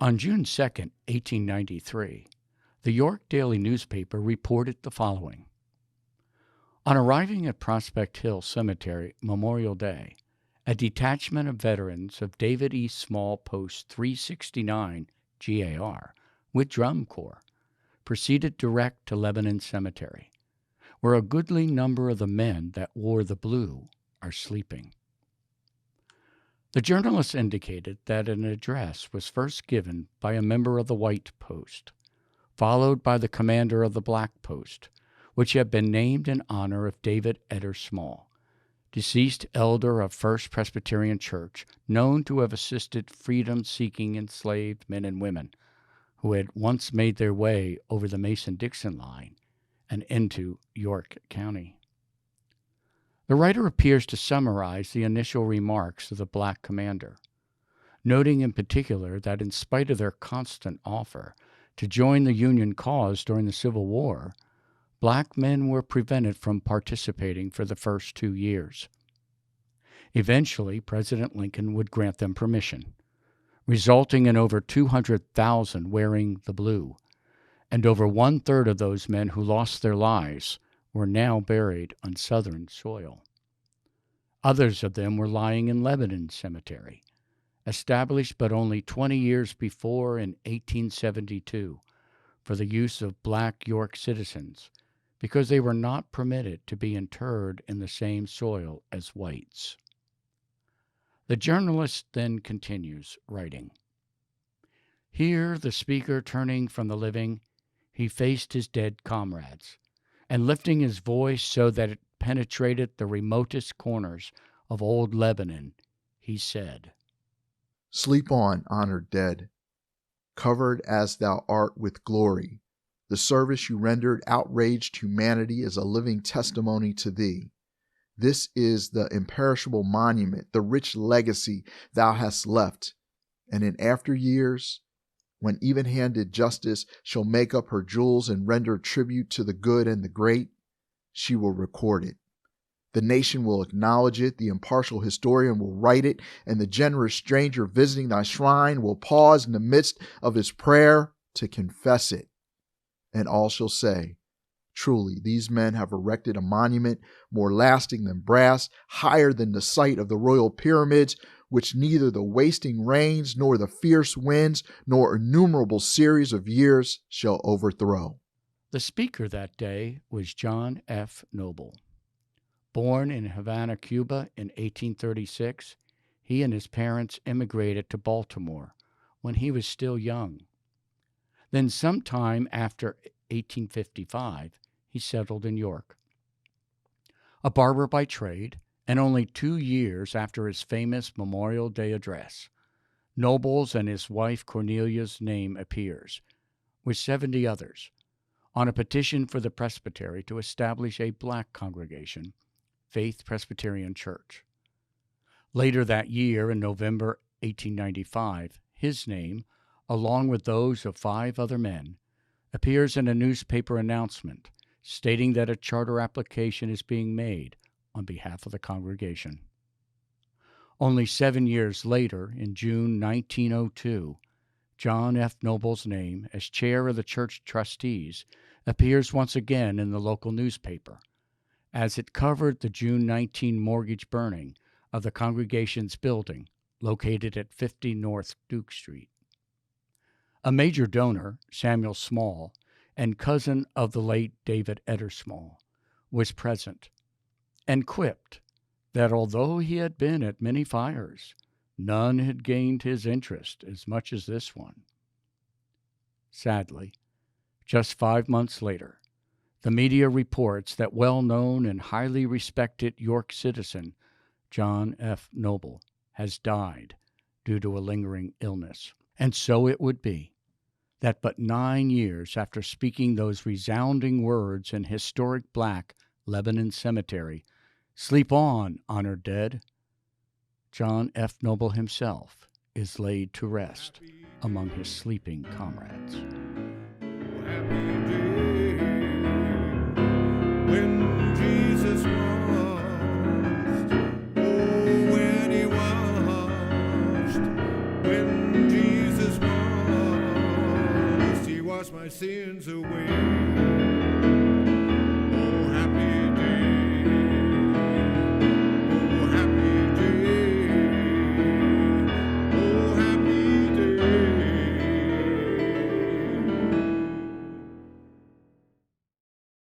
On June 2, 1893, the York Daily newspaper reported the following. On arriving at Prospect Hill Cemetery Memorial Day, a detachment of veterans of David E. Small Post 369 GAR with Drum Corps proceeded direct to Lebanon Cemetery, where a goodly number of the men that wore the blue are sleeping. The journalist indicated that an address was first given by a member of the White Post, followed by the commander of the Black Post, which had been named in honor of David Eder Small, deceased elder of First Presbyterian Church, known to have assisted freedom-seeking enslaved men and women who had once made their way over the Mason-Dixon line and into York County. The writer appears to summarize the initial remarks of the Black commander, noting in particular that in spite of their constant offer to join the Union cause during the Civil War, Black men were prevented from participating for the first 2 years. Eventually, President Lincoln would grant them permission, resulting in over 200,000 wearing the blue, and over 1/3 of those men who lost their lives were now buried on Southern soil. Others of them were lying in Lebanon Cemetery, established but only 20 years before in 1872 for the use of Black York citizens, because they were not permitted to be interred in the same soil as whites. The journalist then continues, writing, "Here the speaker, turning from the living, he faced his dead comrades, and lifting his voice so that it penetrated the remotest corners of old Lebanon, he said, 'Sleep on, honored dead, covered as thou art with glory. The service you rendered outraged humanity is a living testimony to thee. This is the imperishable monument, the rich legacy thou hast left, and in after years, when even-handed justice shall make up her jewels and render tribute to the good and the great, she will record it. The nation will acknowledge it, the impartial historian will write it, and the generous stranger visiting thy shrine will pause in the midst of his prayer to confess it. And all shall say, truly, these men have erected a monument more lasting than brass, higher than the site of the royal pyramids, which neither the wasting rains, nor the fierce winds, nor innumerable series of years shall overthrow.'" The speaker that day was John F. Noble. Born in Havana, Cuba in 1836, he and his parents immigrated to Baltimore when he was still young. Then sometime after 1855, he settled in York. A barber by trade, and only 2 years after his famous Memorial Day address, Noble's and his wife Cornelia's name appears, with 70 others, on a petition for the presbytery to establish a Black congregation, Faith Presbyterian Church. Later that year, in November 1895, his name, along with those of 5 other men, appears in a newspaper announcement stating that a charter application is being made on behalf of the congregation. Only 7 years later, in June 1902, John F. Noble's name as chair of the church trustees appears once again in the local newspaper, as it covered the June 19 mortgage burning of the congregation's building located at 50 North Duke Street. A major donor, Samuel Small, and cousin of the late David Eder Small, was present, and quipped that although he had been at many fires, none had gained his interest as much as this one. Sadly, just 5 months later, the media reports that well-known and highly respected York citizen John F. Noble has died due to a lingering illness. And so it would be that but 9 years after speaking those resounding words in historic Black Lebanon Cemetery, "Sleep on, honored dead," John F. Noble himself is laid to rest among his sleeping comrades. Happy day when Jesus washed, oh, when he washed, when Jesus washed. wash my sins away.